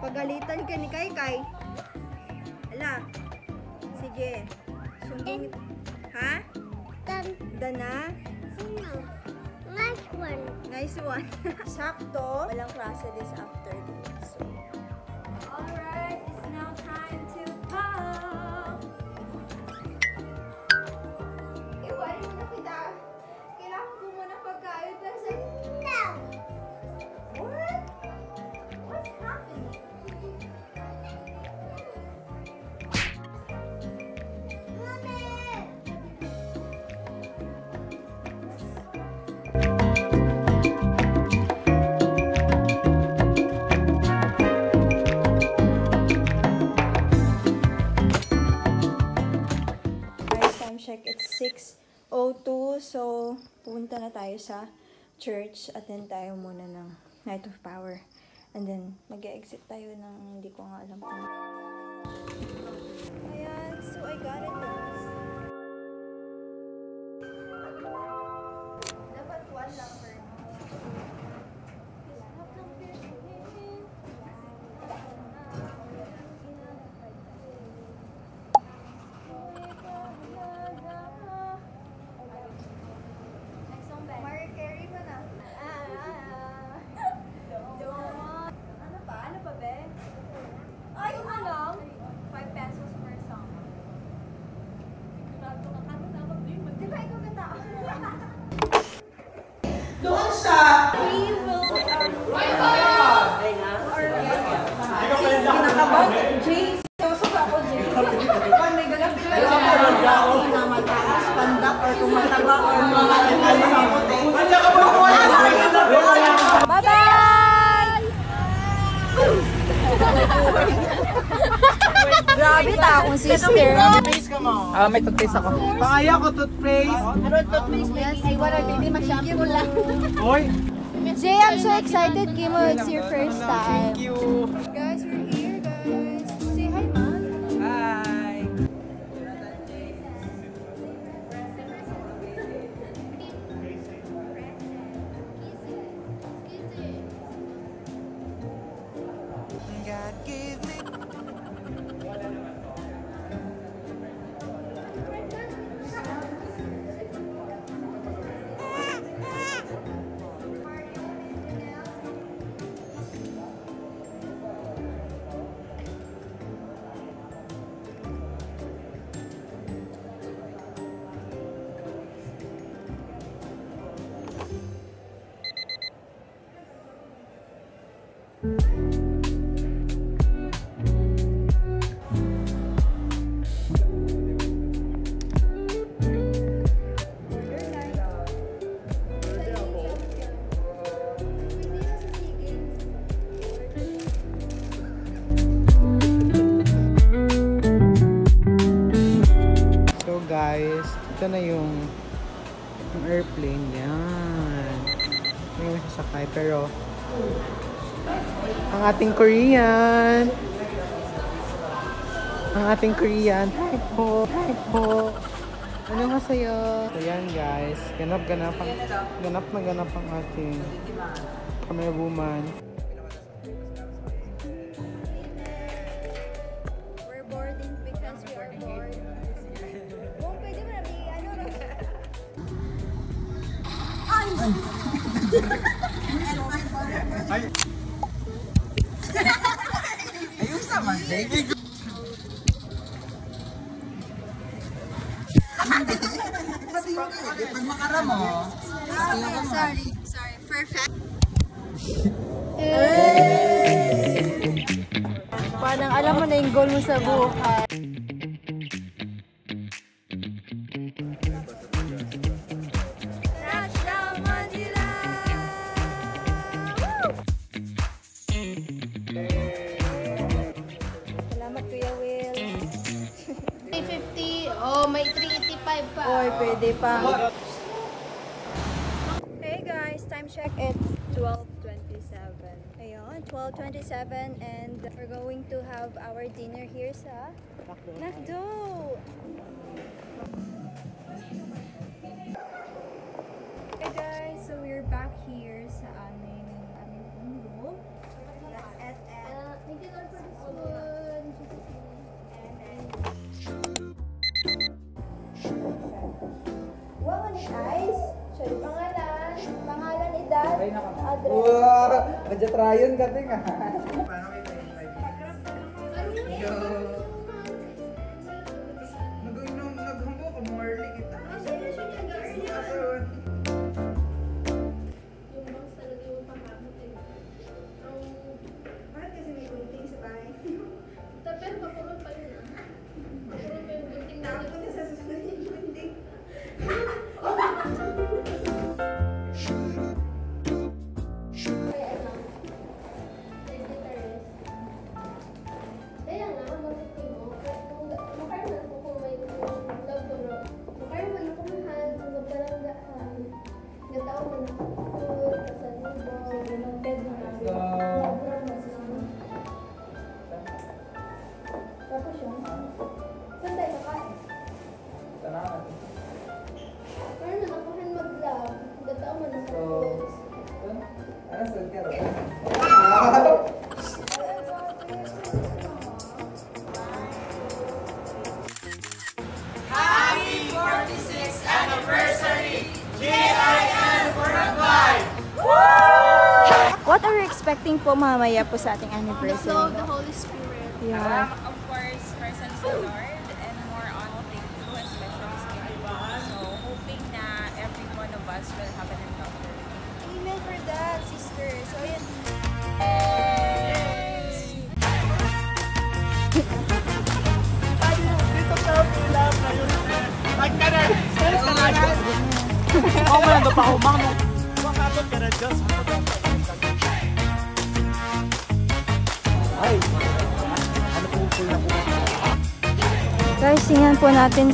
Pagalitan ka ni Kai. Ala. Sige. Sumbong. Ha? Dana? Nice one. Nice one. Sakto. Walang klase this afternoon. So. Alright, it's now time to pop. Iwan mo na kita. Kailangan ko muna pagkain para sa... No. What? What's happening? Check, it's 6:02, so pupunta na tayo sa church. Attend tayo muna ng Night of Power, and then mag-exit tayo ng hindi ko nga alam kung ayan, so I got it guys. Dapat one lang per Doon sa kinakabaw, Jay. Susuka ako, Jay. Pag may galang na mataas, pandak, or tumataba, or mga bye-bye! Grabe ta akong sister. may toothpaste ako. Pangaya ko toothpaste. Ano toothpaste? Ay, wala, hindi ma-shampoo lang. Hoy! Jay, I'm so excited, Kimo. It's your first time. Thank you. Guys, we're here, guys. Say hi, Mom. Hi. God gave me. Guys, ito na yung airplane yan. May sasakay pero ang ating Korean, hi po, ano nga sa'yo? So yan guys, ganap na ganap ang ating camera woman. We're boarding because we are bored. Kung pwede mo namin, ano na? Ay! Ayusa! naman, baby. Pag makara mo. Sorry. Perfect. Parang alam mo na yung goal mo sa buhay. Salamat, Kuya Will. 350. Oh, may 385 pa. Oy, pwede pa. Hey guys, time check. It's 12:27. Ayun, 12:27 and we're going to have our dinner here sa McDo. Hey guys, so we're back here sa aming room. That's it. Thank you Lord for this one. Wow, ano guys? Sorry, pangalan, edad, address. Wow! Nadya-tryon ka, tinga. Naghumbo ko, more kita. Bakit kasi may gunting sa bahay? Pero pakulot pa yun ah. Pakulot pa yung gunting na. Tapos na sa susunod yung gunting. Kaya nga, mag-ipin mo. Makaroon ako kung may love. Makaroon man ako mahal, kung magbaranggaan. Gataon man ako. Kasalibo. Sige, noted na namin. Tapos yun. Saan tayo kakain? Makaroon man ako mag-love. Gataon man ako. Ano saan ka rin? What are you expecting po mamaya po sa ating The anniversary? flow of the Holy Spirit. Yeah. Of course, presence of the Lord and more on through a special spirit. So, hoping na every one of us will have an encounter. Amen for that, sister. So, ayan. Guys, tingnan po natin.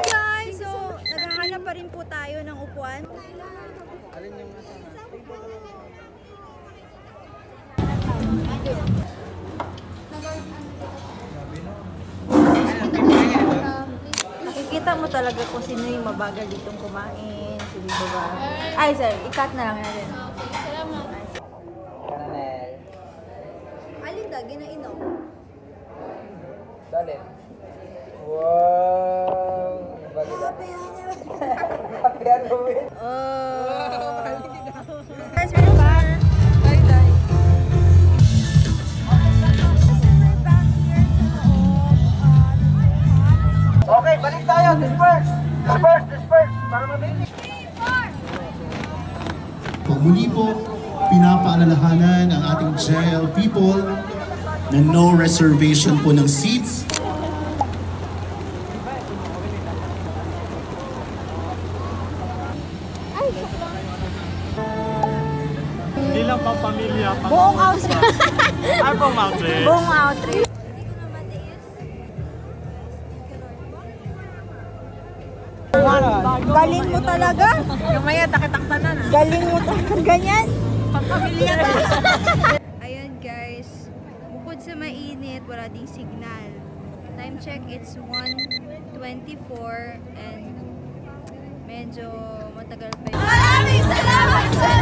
Guys, so naghahanap pa rin po tayo ng upuan. Alin yung nasa? Nakikita mo talaga kung sino yung mabagal ditong kumain. Sino ba? Ay, sorry. I-cut na lang natin. Okay, salamat. Kananel. Alin da? Ginainom? Dalit. Wow! Bagay. Happy Halloween! Oh! Guys, we're back. Bye, guys. We're back here sa loob. Okay, balik tayo! Disperse! Disperse! Para mabilis! Muli po, pinapaalalahanan ang ating jail people na no reservation po ng seats. Hindi lang pang pamilya, pang Buong outfit. pang mountain. Buong outfit. Galing mo talaga. Kamaya, takitakta na. Galing mo talaga. Ganyan. Pamilya na. Ayan guys, bukod sa mainit, wala ding signal. Time check, it's 1:24 and medyo matagal pa yun. Maraming salamat sa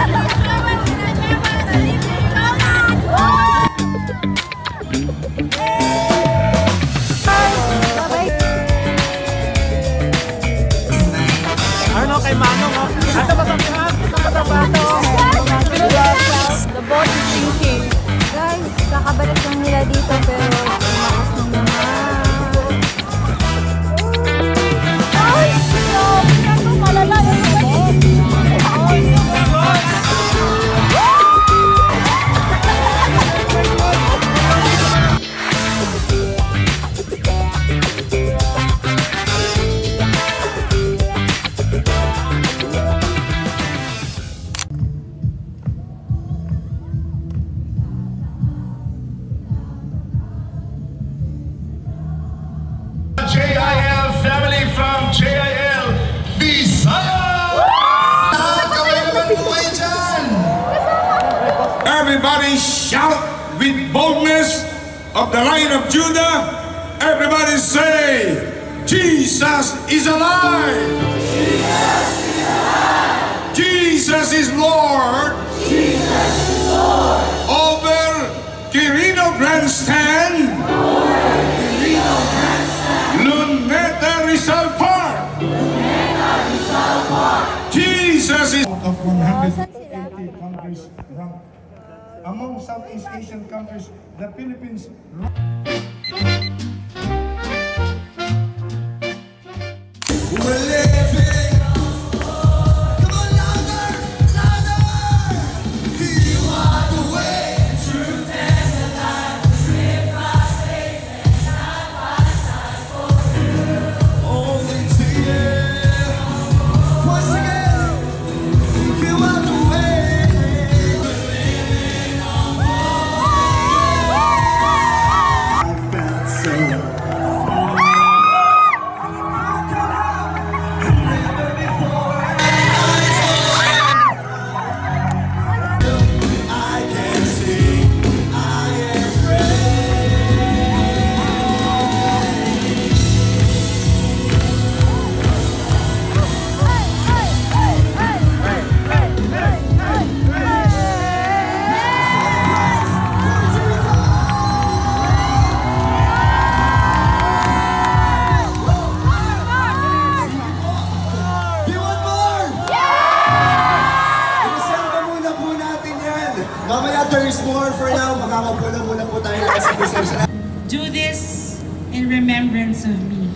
sila dito pero tumakas ng mga... Ay! Grabe na to! Malala yung balik! JIL family from JIL Visayas! Everybody shout with boldness of the Lion of Judah. Everybody say, Jesus is alive! Jesus is alive! Jesus is Lord! Jesus is Lord! Over Quirino Grandstand! Luneta Rizal Park! Jesus is... Out of 180 countries ranked among Southeast Asian countries, the Philippines. Mamaya there is more for now. Makakapula muna po tayo kasi pasensya na. Do this in remembrance of me.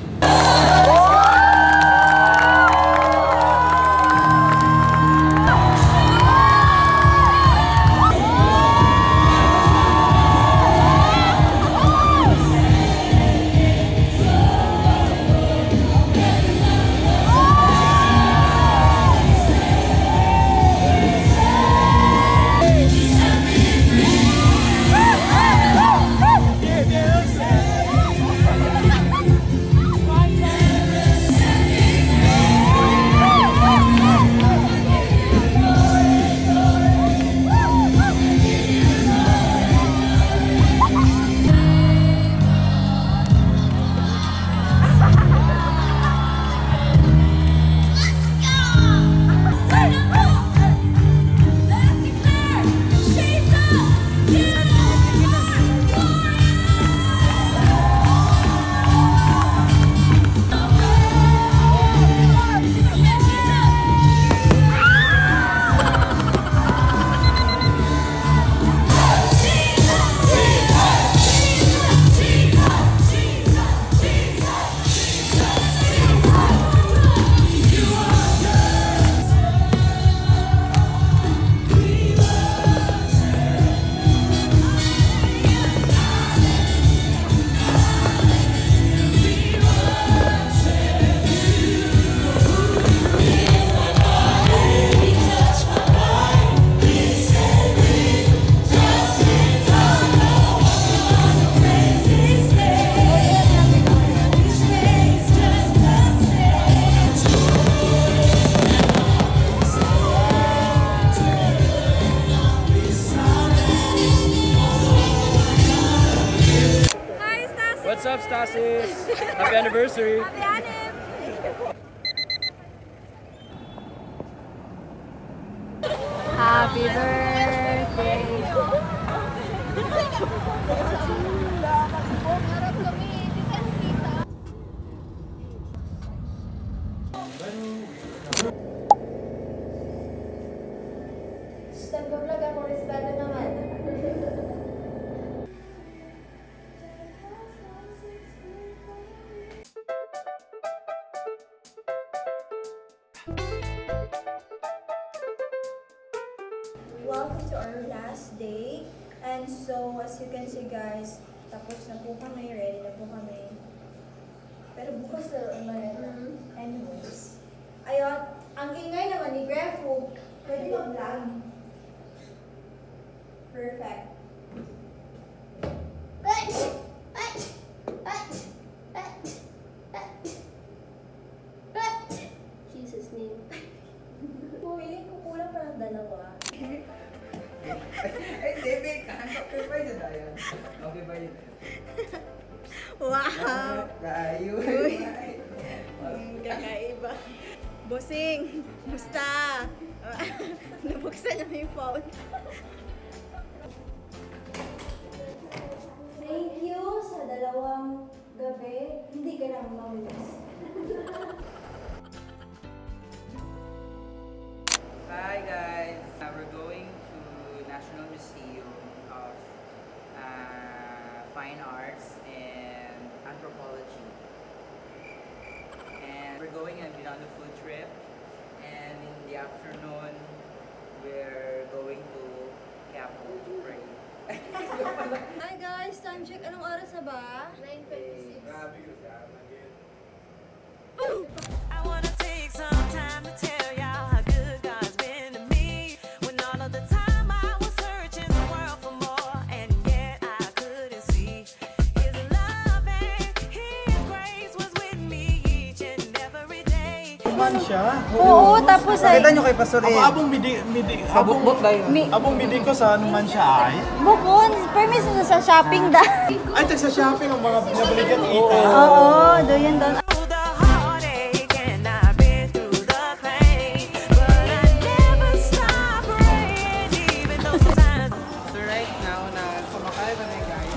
What's up, Stasis? Happy anniversary! Happy anniversary! Happy birthday! Nag-vlog ako, respeto naman. Ayan, so as you can see guys, tapos na po kami, ready na po kami. Pero bukas na naman. Anyways. Ayun, ang ingay naman ni Grefo. Pwede mag-vlog. Perfect. Jesus name. Piling ko kulang parang dalawa. Ay, David, okay ba yun na yan? Okay ba yun? Wow! Kayo. Kakaiba. Bossing, musta? Nabuksan na yung phone. Thank you sa dalawang gabi. Hindi ka na mamiss. Hi guys! We're going to National Museum of Fine Arts and Anthropology. And we're going on a food trip. And in the afternoon, we're going to Quiapo to pray. Hi guys, time check. Anong oras na ba? 9:26. I wanna take some time to tell y'all how good God's been to me. When all of the time I was searching the world for more, and yet I couldn't see His love and His grace was with me each and every day. Man siya. Oo, tapos ay... Pakita nyo kay Pastor E. Abong bidi ko sa ano man siya ay. Bukon, permis na sa shopping da. Ay, tag sa shopping ang mga binabalikan kita. Oo, doon doon.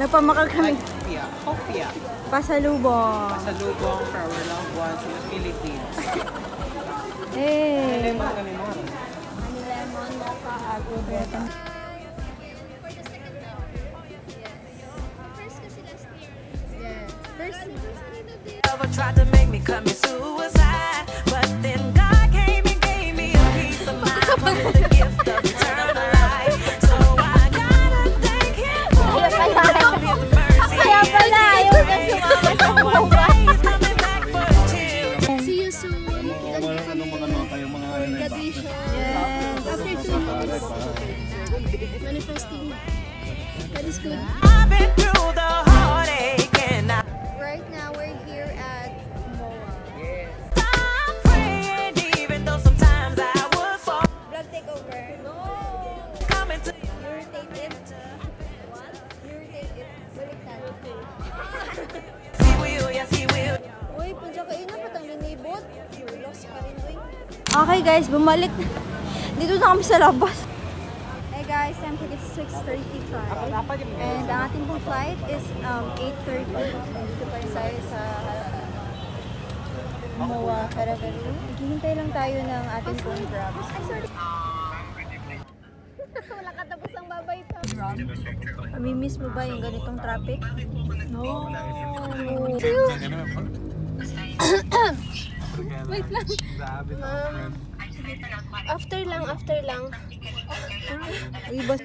Nagpamakal kami. Kopya. Pasalubong. Pasalubong for our loved ones in the Philippines. Eh. Lemon kami mo. Lemon, mocha, agro-bread. First kasi last year. Yeah. First Ever tried to make me commit suicide, but then God came and gave me a peace of mind with the gift of eternal life. So I gotta thank Him for His mercy. Kaya pala, ayaw ka sumama sa buhay. See you soon. Graduation. Yes. After 2 months. Manifesting. That is good. I've been through the heartache and Right now, we're here at MOA. I'm praying even though sometimes I would fall. Vlog takeover. No! Coming to Irritated. What? Irritated. Baliktad. He will, yes He will. Uy, punja kayo na patang linibot. Lost pa rin, uy. Okay guys, bumalik. Dito na kami sa labas. Hey guys, time check is 6:35. And ang ating pong flight is 8:30. Dito pa rin tayo sa MOA Caraveru. Naghihintay lang tayo ng ating pong grab. Ay, sorry. Wala katapos ang babay ito. Mamimiss mo ba yung ganitong traffic? No. Wait lang. After lang. Uy, boss.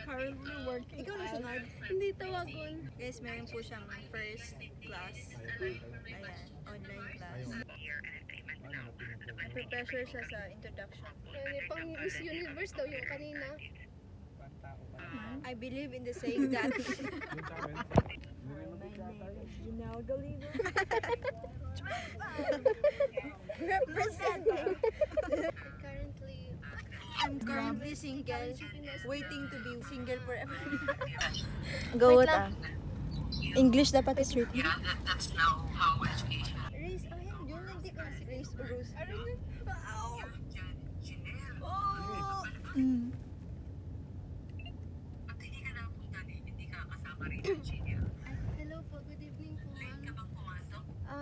Currently working. Ikaw na sunod. Hindi tawagon. Guys, meron po siyang first class. Ayan, online class. Prepare siya sa introduction. Pang Miss Universe daw yung kanina. I believe in the saying that. My name is Janelle Galibo. Representing. I'm currently single, waiting to be single forever. Go with English dapat is written. That's now how education. Race, ayun, yun hindi ko si Race o Rose. Hello po, good evening po.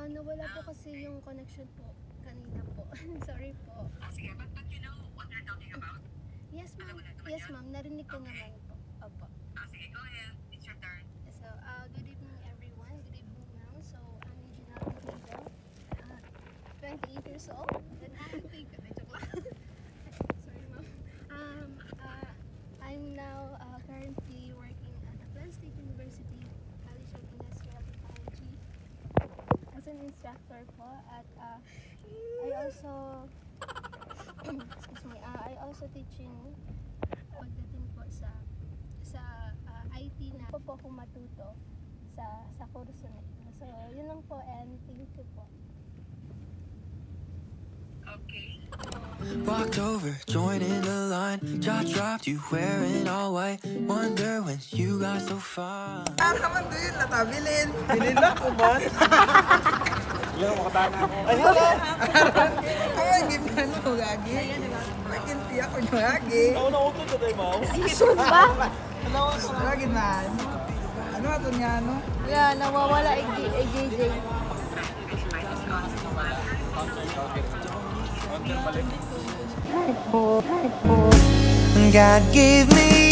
Nawala po kasi yung connection po kanina po. Sorry po. Sige, but you know what you're talking about? Yes ma'am. Yes ma'am, narinig ko naman po. Opo. Sige, go ahead. It's your turn. So, good evening everyone. Good evening ma'am. So, I'm Janelle Galibo. 28 years old. Then sorry ma'am. I'm now currently working instructor po at I also I also teaching pagdating po sa IT na po ako matuto sa kurso na ito. So, yun lang po and thank you po. Walked over, joined in the line. Jaw dropped, you wearing all white. Wonder when you got so far. Naman doon yun, natabilin. Bilin na ko man. Ilang makatana ko. Ay, hala! Ay, gimana ko, Gagi. Makinti ako nyo, Gagi. Nauna-uto ka tayo, Mau. Season ba? Lagi man. Ano ato niya, ano? Wala, nawawala AJJ. God gave me